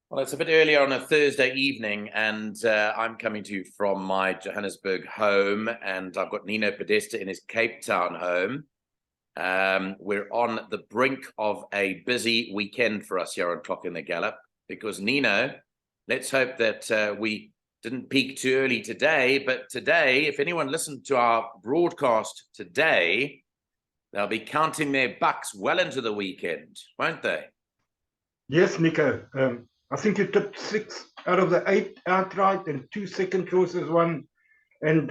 Well, it's a bit earlier on a Thursday evening, and I'm coming to you from my Johannesburg home, and I've got Nino Podesta in his Cape Town home. We're on the brink of a busy weekend for us here on Clocking the Gallop, because Nino, let's hope that we didn't peak too early today, but today, if anyone listened to our broadcast today, they'll be counting their bucks well into the weekend, won't they? Yes, Nico. I think you tipped 6 out of the 8 outright and 2 second choices won. And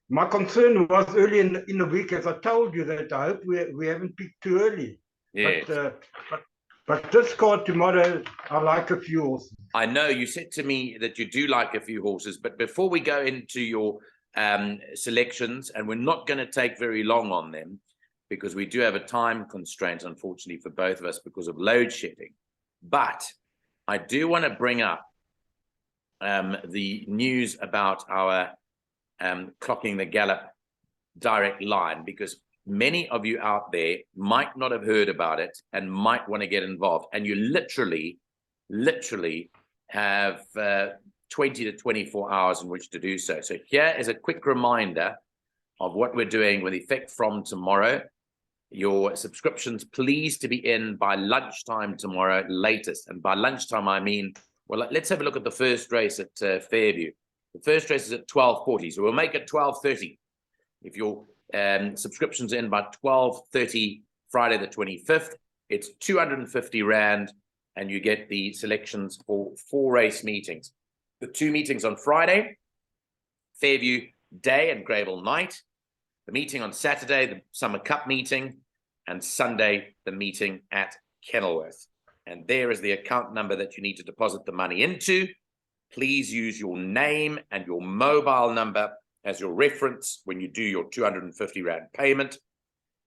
my concern was early in the week, as I told you, that I hope we haven't peaked too early. Yes. But this card tomorrow, I like a few horses. I know you said to me that you do like a few horses, but before we go into your selections, and we're not going to take very long on them, because we do have a time constraint, unfortunately, for both of us because of load shedding. But I do want to bring up the news about our Clocking the Gallop direct line, because many of you out there might not have heard about it and might want to get involved. And you literally have 20 to 24 hours in which to do so. So here is a quick reminder of what we're doing with effect from tomorrow. Your subscriptions, please to be in by lunchtime tomorrow latest. And by lunchtime, I mean, well, let's have a look at the first race at Fairview. The first race is at 12:40, so we'll make it 12:30. If your subscriptions are in by 12:30 Friday the 25th, it's 250 Rand, and you get the selections for 4 race meetings. The 2 meetings on Friday, Fairview Day and Grable Night. The meeting on Saturday, the Summer Cup meeting, and Sunday, the meeting at Kenilworth. And there is the account number that you need to deposit the money into. Please use your name and your mobile number as your reference when you do your 250 Rand payment.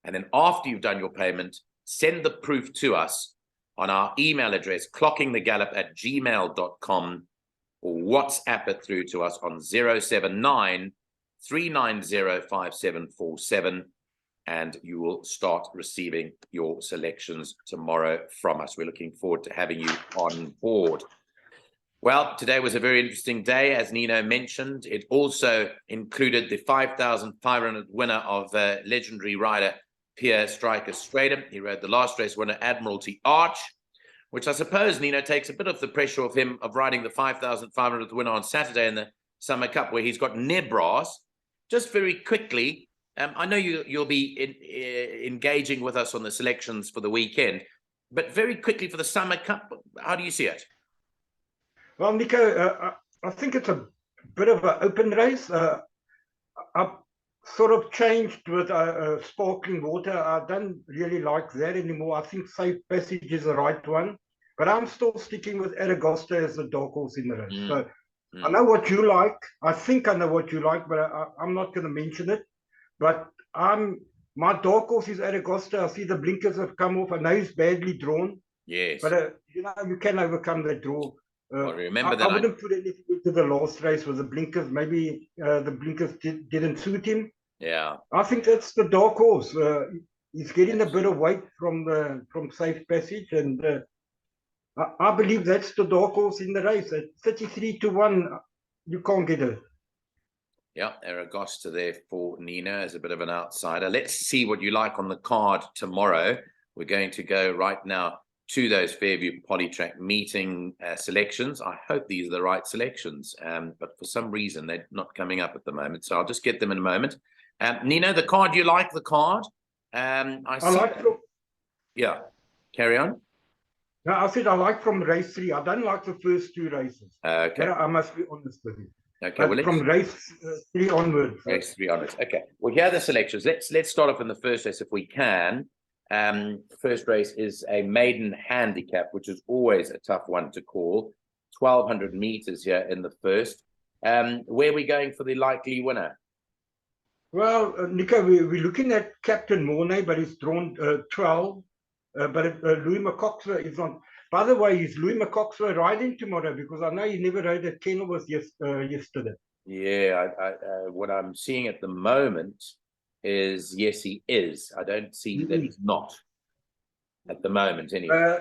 And then after you've done your payment, send the proof to us on our email address, clockingthegallop@gmail.com, or WhatsApp it through to us on 079 390 5747, and you will start receiving your selections tomorrow from us. We're looking forward to having you on board. Well, today was a very interesting day, as Nino mentioned. It also included the 5,500 winner of legendary rider Pierre Striker Stratum. He rode the last race winner Admiralty Arch, which I suppose, Nino, takes a bit of the pressure off him of riding the 5,500th winner on Saturday in the Summer Cup, where he's got Nebras. Just very quickly, I know you'll be engaging with us on the selections for the weekend, but very quickly for the Summer Cup, how do you see it? Well, Nico, I think it's a bit of an open race. I've sort of changed with sparkling water. I don't really like that anymore. I think Safe Passage is the right one, but I'm still sticking with Aragosta as the dark horse in the race. So I know what you like. I think I know what you like, but I'm not going to mention it. But my dark horse is Aragosta. I see the blinkers have come off. I know he's badly drawn. Yes. But, you can overcome that draw. Well, remember that I wouldn't put anything into the last race with the blinkers. Maybe the blinkers didn't suit him. Yeah. I think that's the dark horse. He's getting a bit of weight from Safe Passage, and I believe that's the dark horse in the race. At 33-1, you can't get it. Yeah, Aragosta there for Nino as a bit of an outsider. Let's see what you like on the card tomorrow. We're going to go right now to those Fairview Polytrack meeting selections. I hope these are the right selections, but for some reason they're not coming up at the moment. So I'll just get them in a moment. Nino, the card, you like the card? I like it. Yeah, carry on. No, I said I like from race 3. I don't like the first 2 races. Okay. I must be honest with you. Okay, well, from race 3 onwards. Race 3 onwards. Okay. Well, here are the selections. Let's start off in the first race if we can. The first race is a maiden handicap, which is always a tough one to call. 1,200 meters here in the first. Where are we going for the likely winner? Well, Nico, we're looking at Captain Mornay, but he's drawn 12. But Louis McCoxwell is on. By the way, is Louis McCoxwell riding tomorrow? Because I know he never rode at Kenilworth yesterday. Yeah, what I'm seeing at the moment is, yes, he is. I don't see that he's not at the moment, anyway.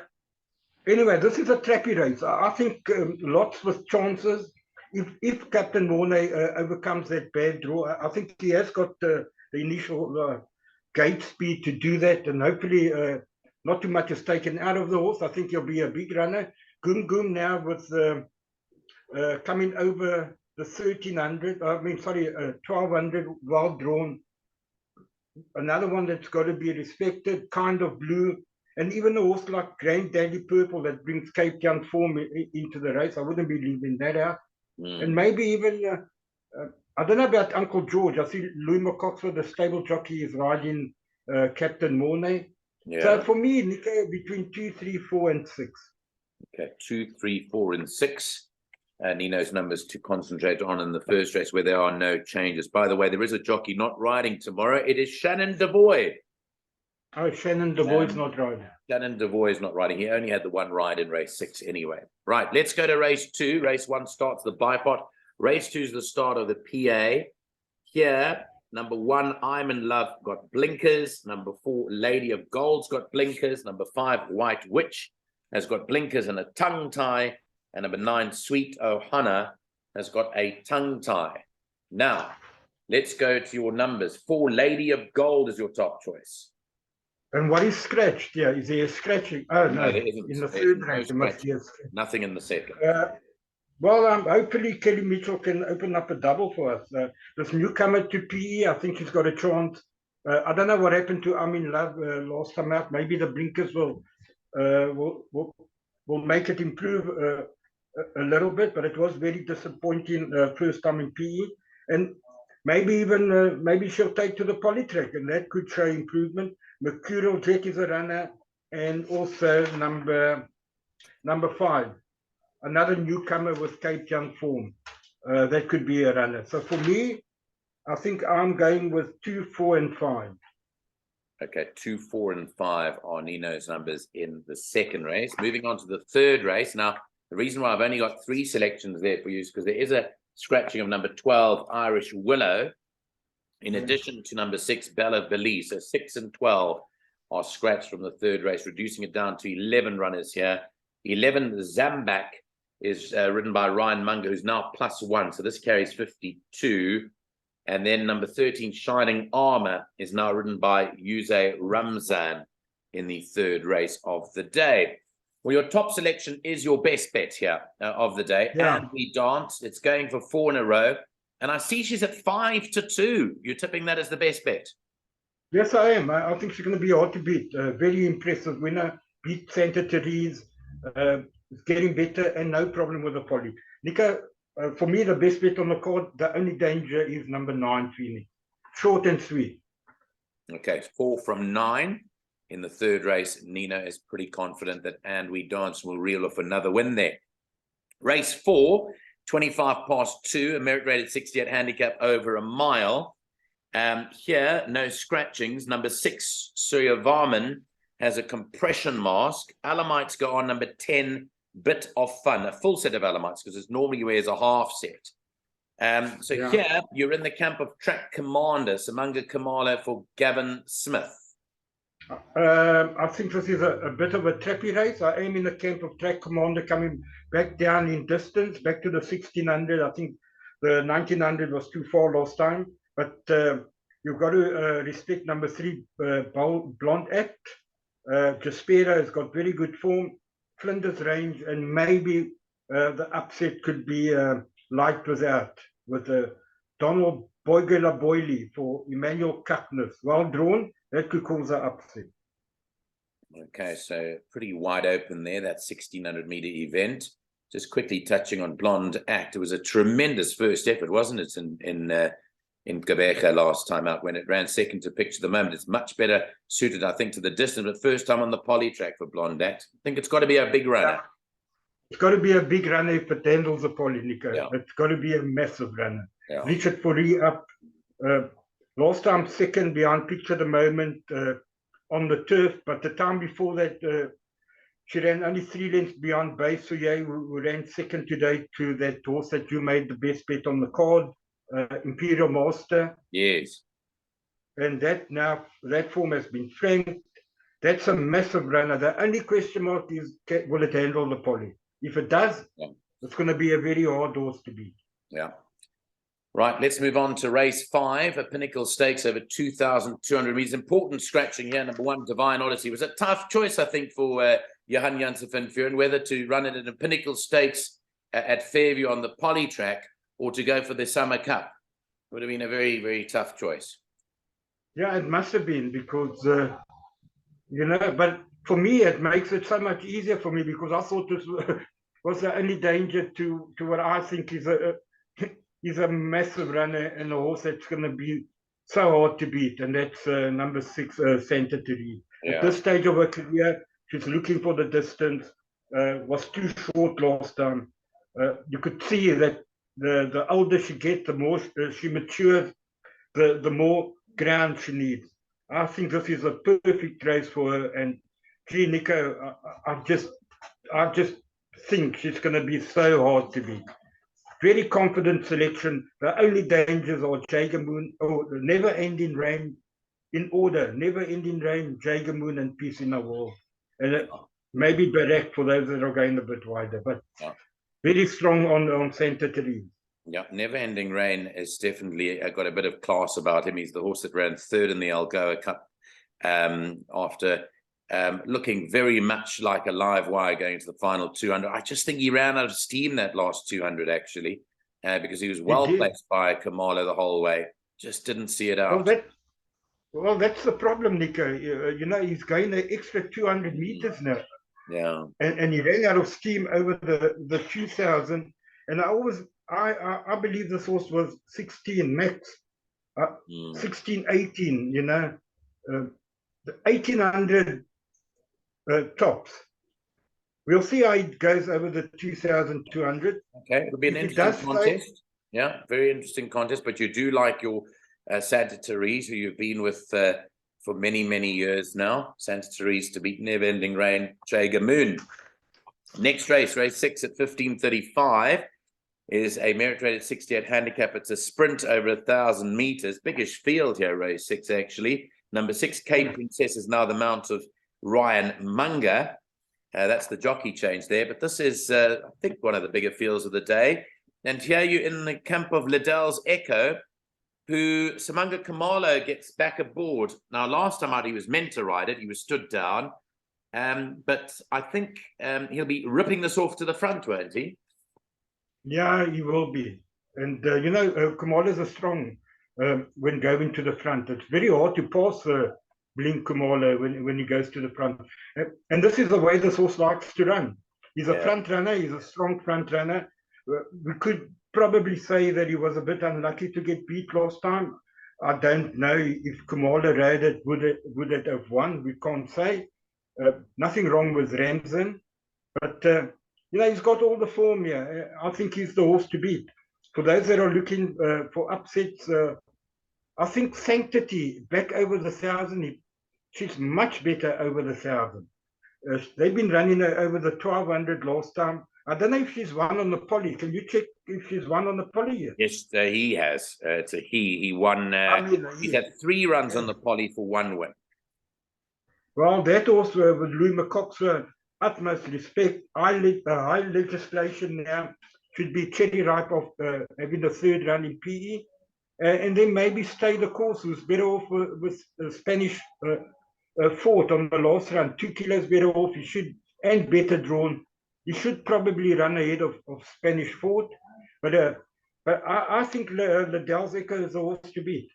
Anyway, this is a trappy race. I think lots with chances. If Captain Mornay overcomes that bad draw, I think he has got the initial gate speed to do that, and hopefully not too much is taken out of the horse. I think he'll be a big runner. Goom Goom now with coming over the 1300, 1200, well drawn. Another one that's got to be respected, Kind of Blue, and even a horse like Grand Daddy Purple that brings Cape Town form into the race. I wouldn't be leaving that out. And maybe even, I don't know about Uncle George. I see Louis McCoxford, the stable jockey, is riding Captain Mornay. Yeah. So for me, Nico, between 2, 3, 4, and 6. Okay, 2, 3, 4, and 6. Nino's numbers to concentrate on in the first race where there are no changes. By the way, there is a jockey not riding tomorrow. It is Shannon Devoy. Oh, Shannon Devoy's not riding. Shannon Devoy is not riding. He only had the one ride in race 6 anyway. Right, let's go to race 2. Race 1 starts the bipod. Race 2 is the start of the PA. Here, number 1, I'm in Love, got blinkers. Number 4, Lady of Gold's got blinkers. Number 5, White Witch has got blinkers and a tongue tie. And number 9, Sweet Ohana, has got a tongue tie. Now, let's go to your numbers. 4, Lady of Gold is your top choice. And what is scratched? Yeah, is there a scratching? Oh, no, there isn't. in the third race, there must be a scratch. Nothing in the second. Well, hopefully Kelly Mitchell can open up a double for us. This newcomer to PE, I think he's got a chance. I don't know what happened to I'm in Love last time out. Maybe the blinkers will make it improve a little bit, but it was very disappointing first time in PE. And maybe even maybe she'll take to the Polytrack, and that could show improvement. Mercurial Jet is a runner, and also number 5, another newcomer with Cape Town form. That could be a runner. So for me, I think I'm going with 2, 4, and 5. Okay, 2, 4, and 5 are Nino's numbers in the second race. Moving on to the third race. Now, the reason why I've only got 3 selections there for you is because there is a scratching of number 12, Irish Willow, in addition to number 6, Bella Belize. So 6 and 12 are scratched from the third race, reducing it down to 11 runners here. 11, Zambak, is ridden by Ryan Munger, who's now +1. So this carries 52. And then number 13, Shining Armor, is now ridden by Yuze Ramzan in the third race of the day. Well, your top selection is your best bet here of the day. Yeah. And we dance. It's going for 4 in a row. And I see she's at 5 to 2. You're tipping that as the best bet. Yes, I am. I think she's going to be hard to beat. Very impressive winner. Beat Santa Therese. It's getting better and no problem with the poly. Nico, for me, the best bet on the card, the only danger is number 9, Phoenix. Short and sweet. Okay, 4 from 9. In the third race, Nino is pretty confident that And We Dance will reel off another win there. Race 4, 25 past 2, a merit rated 68 handicap over a mile. Here, no scratchings. Number 6, Surya Varman, has a compression mask. Alamites go on number 10, Bit of Fun, a full set of Alamites, because it's normally wears a half set. Here, you're in the camp of Track Commander, Samanga Kamala for Gavin Smith. I think this is a bit of a trappy race. I am in the camp of Track Commander, coming back down in distance, back to the 1600. I think the 1900 was too far last time. But you've got to respect number 3, Blonde Act. Jaspera has got very good form, Flinders range, and maybe the upset could be Light Without with Donald Boygela Boyley for Emmanuel Cuckness. Well drawn, that could cause an upset. Okay, so pretty wide open there, that 1600-meter event. Just quickly touching on Blonde Act, it was a tremendous first effort, wasn't it, in Gqeberha last time out when it ran second to Picture the Moment. It's much better suited, I think, to the distance, but first time on the Polytrack for Blonde Act. I think it's got to be a big runner. Yeah. It's got to be a big runner if it handles the poly, Nico. Yeah. It's got to be a massive runner. Yeah. Richard Fourie up. Last time second behind Picture the Moment on the turf, but the time before that, she ran only 3 lengths beyond Base Souye, who ran second today to that horse that you made the best bet on the card, Imperial Master. Yes. And that form has been franked. That's a massive runner. The only question mark is, will it handle the poly? If it does, it's going to be a very hard horse to beat. Yeah. Right, let's move on to race 5, a Pinnacle Stakes over 2,200 meters. Important scratching here. Number 1, Divine Odyssey. It was a tough choice, I think, for Johan Janssen van Vuuren, whether to run it in a Pinnacle Stakes at Fairview on the Polytrack or to go for the Summer Cup. It would have been a very, very tough choice. Yeah, it must have been because, you know, but for me, it makes it so much easier for me because I thought this was the only danger to what I think is a massive runner and a horse that's going to be so hard to beat, and that's number 6, Santa Teresa. Yeah. At this stage of her career, she's looking for the distance. Was too short last time. You could see that the older she gets, the more she matures, the more ground she needs. I think this is a perfect race for her, and gee, Nico, I just think she's going to be so hard to beat. Very confident selection. The only dangers are Jager Moon, or the Never Ending Rain in order. Never Ending Rain, Jager Moon, and Peace in the Wall. And maybe Barak for those that are going a bit wider, but very strong on Santa Teresa. Yeah, Never Ending Rain is definitely got a bit of class about him. He's the horse that ran 3rd in the Algoa Cup after looking very much like a live wire going to the final 200. I just think he ran out of steam that last 200, actually, because he was well placed by Kamala the whole way. Just didn't see it out. Well, that's the problem, Nico. You know, he's going an extra 200 meters now. Yeah. And he ran out of steam over the 2000. And I believe this horse was 16 max, 16, 18, you know, the 1800 tops. We'll see how it goes over the 2,200. Okay, it'll be an interesting contest. Yeah, very interesting contest. But you do like your Santa Teresa, who you've been with for many, many years now. Santa Teresa to beat Never Ending Rain, Jager Moon. Next race, race 6 at 15:35, is a merit-rated 68 handicap. It's a sprint over 1,000 meters. Biggish field here, race 6, actually. Number 6, Cape Princess, is now the mount of Ryan Munger. That's the jockey change there. But this is, I think, one of the bigger fields of the day. And here you in the camp of Liddell's Echo, who Samanga Kamalo gets back aboard. Now, last time out, he was meant to ride it. He was stood down. But I think he'll be ripping this off to the front, won't he? Yeah, he will be. And, you know, Kamala's a strong when going to the front. It's very hard to pass Blink Kamala when he goes to the front. And this is the way this horse likes to run. He's a front runner. He's a strong front runner. We could probably say that he was a bit unlucky to get beat last time. I don't know if Kamala rode it, would it have won? We can't say. Nothing wrong with Ramsden. But, you know, he's got all the form here. I think he's the horse to beat. For those that are looking for upsets, I think Sanctity back over the 1,000. She's much better over the 1,000. They've been running her over the 1,200 last time. I don't know if she's won on the poly. Can you check if she's won on the poly yet? Yes, he has. It's a he. He won. He's had 3 runs on the poly for 1 win. Well, that also with Louis McCox's utmost respect. High legislation now should be cherry ripe of having the 3rd run in PE. And then maybe stay the course. Who's better off with Spanish Fort on the last run. 2 kilos better off. He should, and better drawn. He should probably run ahead of Spanish Fort. But I think Liddell's Echo is the horse to beat.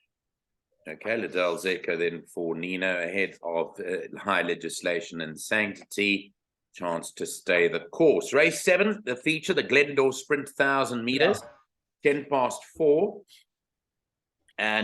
Okay, Liddell's Echo then for Nino ahead of High Legislation and Sanctity. Chance to stay the course. Race 7, the feature, the Glendor Sprint 1,000 meters. 4:10.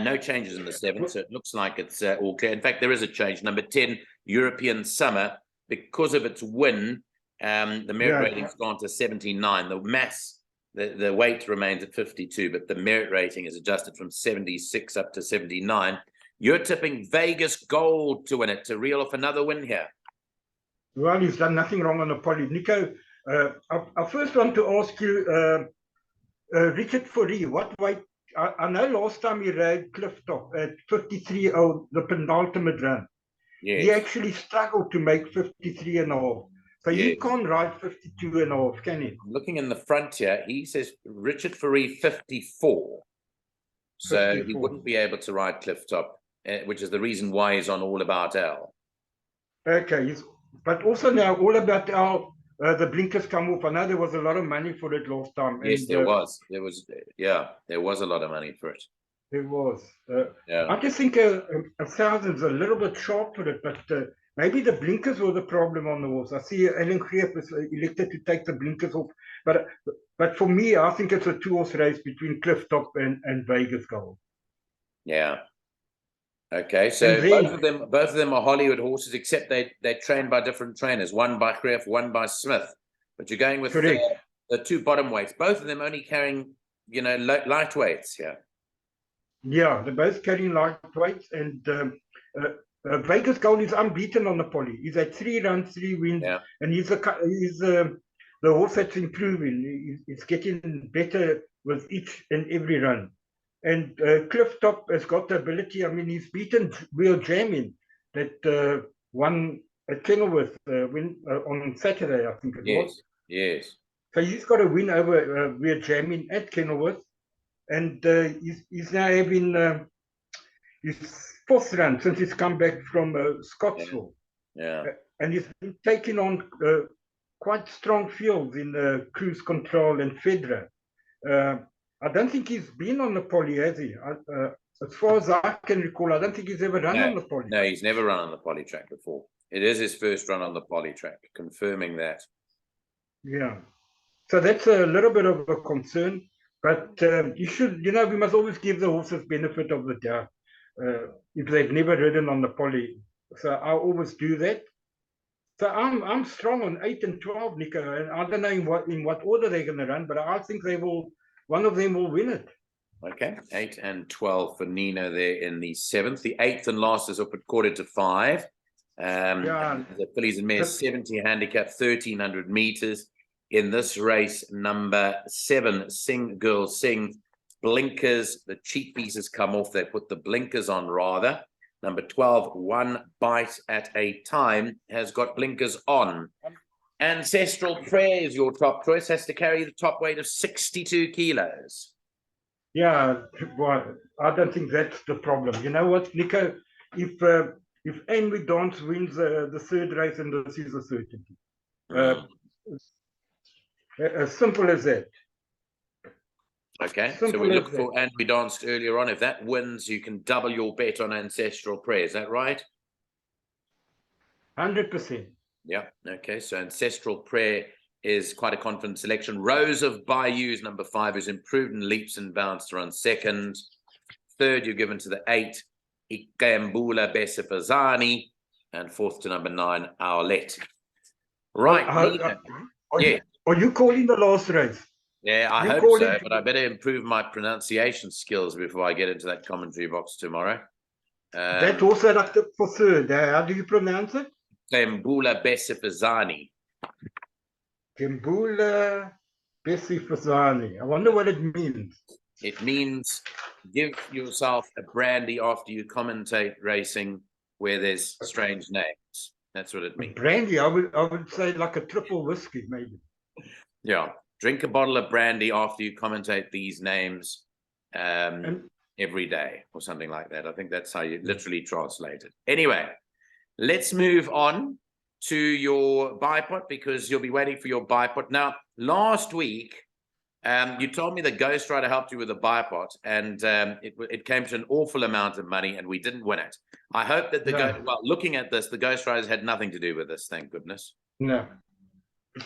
No changes in the 7, so it looks like it's all clear. In fact, there is a change. Number 10, European Summer, because of its win, the merit rating's gone to 79. The mass, the weight remains at 52, but the merit rating is adjusted from 76 up to 79. You're tipping Vegas Gold to win it, to reel off another win here. Well, he's done nothing wrong on the poly. Nico, I first want to ask you, Richard Fourie, what weight? I know last time he rode Clifftop at 53, the penultimate run. Yes. he actually struggled to make 53.5. So he Yes. can't ride 52.5, can he? Looking in the front here, he says Richard Faree 54. So 54. he wouldn't be able to ride Clifftop, which is the reason why he's on All About Al. Okay, but also now All About Al, the blinkers come off. I know there was a lot of money for it last time. Yes, and, there was. There was, yeah, there was a lot of money for it. There was. Yeah. I just think 1,000's a little bit short for it, but maybe the blinkers were the problem on the horse. I see Alan Greep is elected to take the blinkers off, but for me, I think it's a two-horse race between Clifftop and Vegas Gold. Yeah. Okay, so And then, both of them are Hollywood horses, except they're trained by different trainers. One by Greef, one by Smith. But you're going with the two bottom weights. Both of them only carrying, you know, lightweights. Yeah. Yeah, they're both carrying lightweights, and Vegas Gold is unbeaten on the poly. He's had 3 runs, 3 wins, Yeah. and he's the horse that's improving. He's getting better with each and every run. And Clifftop has got the ability. I mean, he's beaten Real Jamming that won at Kenilworth on Saturday, I think it was. Yes. So he's got a win over Real Jamming at Kenilworth, and he's now having his 4th run since he's come back from Scottsville. Yeah. And he's been taking on quite strong fields in Cruise Control and Fedra. I don't think he's been on the poly, has he? As far as I can recall, I don't think he's ever run on the poly. No, he's never run on the Polytrack before. It is his first run on the Polytrack, confirming that. Yeah. So that's a little bit of a concern, but you should, you know, we must always give the horses benefit of the doubt if they've never ridden on the poly. So I always do that. So I'm strong on 8 and 12, Nico, and I don't know in what order they're going to run, but I think one of them will win it. Okay, 8 and 12 for Nino there in the 7th. The 8th and last is up at 4:45. The fillies and mares 70 handicap, 1,300 meters. In this race, number 7, Sing Girl Sing, blinkers. The cheek pieces come off. They put the blinkers on rather. Number 12, One Bite at a Time, has got blinkers on. Ancestral Prayer is your top choice. Has to carry the top weight of 62 kilos. Yeah, well, I don't think that's the problem. You know what, Nico? If Henry Dance wins the 3rd race, and this is a certainty. As simple as that. Okay, so we looked for Henry Dance earlier on. If that wins, you can double your bet on Ancestral Prayer. Is that right? 100%. Yeah. Okay, so Ancestral Prayer is quite a confident selection. Rose of Bayous, number 5, is improved in leaps and bounds to run 2nd. 3rd, you're given to the 8, Ikambula Besifazani, and 4th to number 9, Owlet. Right. Are you calling the last race? Yeah, I hope so, but I better improve my pronunciation skills before I get into that commentary box tomorrow. That also like for 3rd. How do you pronounce it? Ikambula Besifazani. Ikambula Besifazani. I wonder what it means. It means give yourself a brandy after you commentate racing where there's strange names. That's what it means. Brandy, I would say like a triple whiskey, maybe. Yeah. Drink a bottle of brandy after you commentate these names every day or something like that. I think that's how you literally translate it. Anyway, let's move on to your bipod because you'll be waiting for your bipod. Now, last week, you told me the Ghost Rider helped you with the bipod, and it came to an awful amount of money, and we didn't win it. I hope that looking at this, the Ghost Riders had nothing to do with this, thank goodness. No,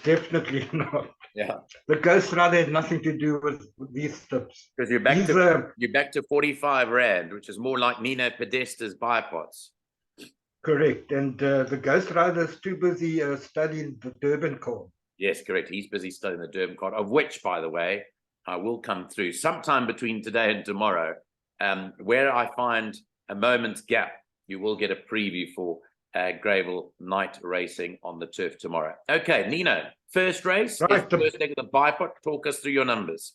definitely not. Yeah, the Ghost Rider had nothing to do with these tips. Because you're back to 45 Rand, which is more like Nino Podesta's bipods. Correct, and the Ghost Rider is too busy studying the Durban card. Yes, correct. He's busy studying the Durban card, of which, by the way, I will come through sometime between today and tomorrow. Where I find a moment's gap, you will get a preview for Gravel night racing on the turf tomorrow. Okay, Nino, first race, first leg of the bipod. Talk us through your numbers.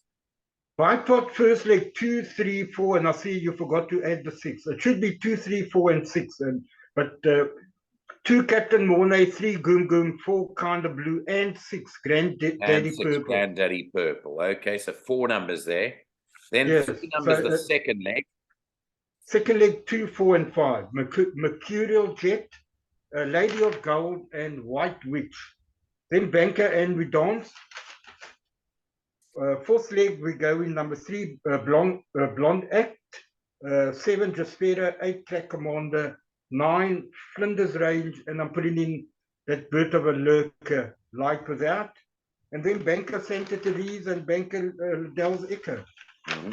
Bipod first leg 2, 3, 4, and I see you forgot to add the 6. It should be 2, 3, 4, and 6. But 2 Captain Mornay, 3 Goom Goom, 4 Kind of Blue, and 6 Granddaddy And 6 Purple. Granddaddy Purple. Okay, so 4 numbers there. Then Yes, 3 numbers, so, the second leg. Second leg, 2, 4, and 5. Mercurial Jet, Lady of Gold, and White Witch. Then Banker and we dance. Fourth leg, we go in number 3, Blonde Act. 7, Jaspera, 8, Track Commander, 9, Flinders Range, and I'm putting in that Bird of a Lurker, Light Without. And then Banker Santa Teresa and Banker Del's Echo,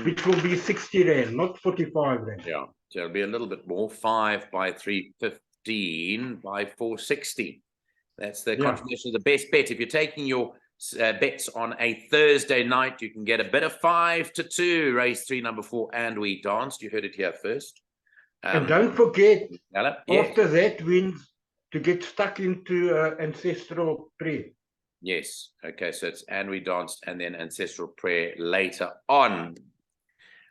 which will be 60 Rand, not 45 Rand. Yeah, so it'll be a little bit more. 5 by 315 by 460. That's the contribution of the best bet. If you're taking your bets on a Thursday night, you can get a bit of 5 to 2, race 3, number 4, and we danced. You heard it here first. And don't forget, Gallop, after that wins, to get stuck into ancestral prayer. Yes. Okay. So it's and we danced and then ancestral prayer later on.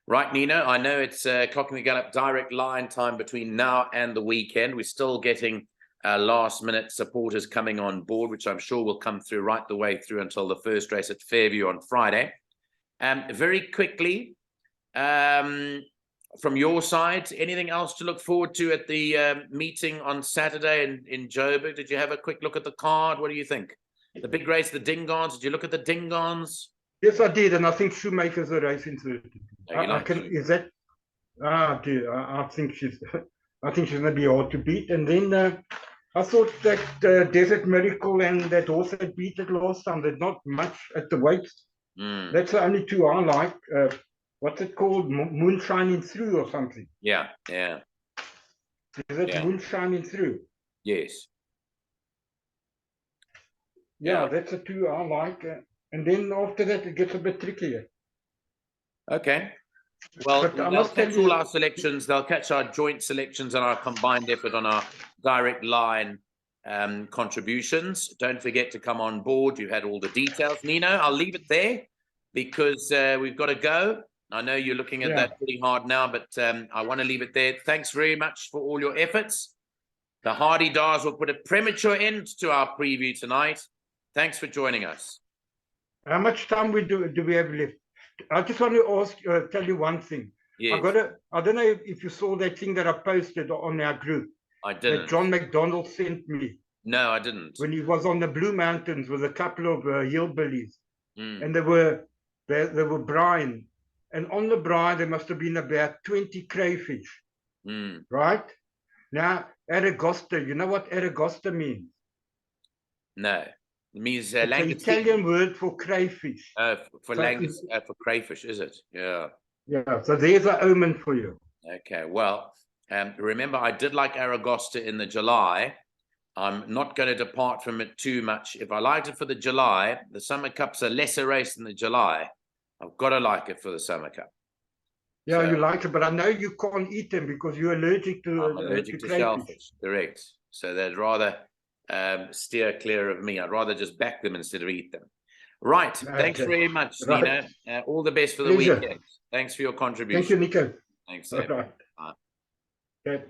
Right, Nino. I know it's Clocking the Gallop direct line time between now and the weekend. We're still getting last minute supporters coming on board, which I'm sure will come through right the way through until the first race at Fairview on Friday. Very quickly, from your side, anything else to look forward to at the meeting on Saturday in Joburg? Did you have a quick look at the card? What do you think? The big race, the Dingons. Did you look at the Dingons? Yes, I did, and I think Shoemaker's a race into it. Is that? I think she's going to be hard to beat. And then I thought that Desert Miracle and that horse that beat it last time. There's not much at the weights. That's the only 2 I like. What's it called? Moon Shining Through or something. Yeah. Is it Moon Shining Through? Yes. Yeah, that's the 2 I like. And then after that, it gets a bit trickier. Okay. Well, they'll catch all our selections. They'll catch our joint selections and our combined effort on our direct line contributions. Don't forget to come on board. You've had all the details. Nino, I'll leave it there because we've got to go. I know you're looking at that pretty hard now, but I want to leave it there. Thanks very much for all your efforts. The Hardy Dars will put a premature end to our preview tonight. Thanks for joining us. How much time do we have left? I just want to ask, tell you one thing. Yes. I don't know if you saw that thing that I posted on our group. I didn't. That John McDonald sent me. No, I didn't. When he was on the Blue Mountains with a couple of hillbillies, and they were brine, and on the brine there must have been about 20 crayfish. Right now, Aragosta. You know what Aragosta means? No. It means it's an Italian word for crayfish. For crayfish, is it? Yeah. Yeah. So there's an omen for you. Okay. Well, remember, I did like Aragosta in the July. I'm not going to depart from it too much. If I liked it for the July, the Summer Cup's a lesser race than the July. I've got to like it for the Summer Cup. Yeah, so, you like it, but I know you can't eat them because you're allergic to. I'm allergic to shellfish. Correct. So they'd rather steer clear of me. I'd rather just back them instead of eat them. Right. Okay. Thanks very much, Nino. All the best for the weekend. Thanks for your contribution. Thank you, Nico. Thanks. Right. Okay.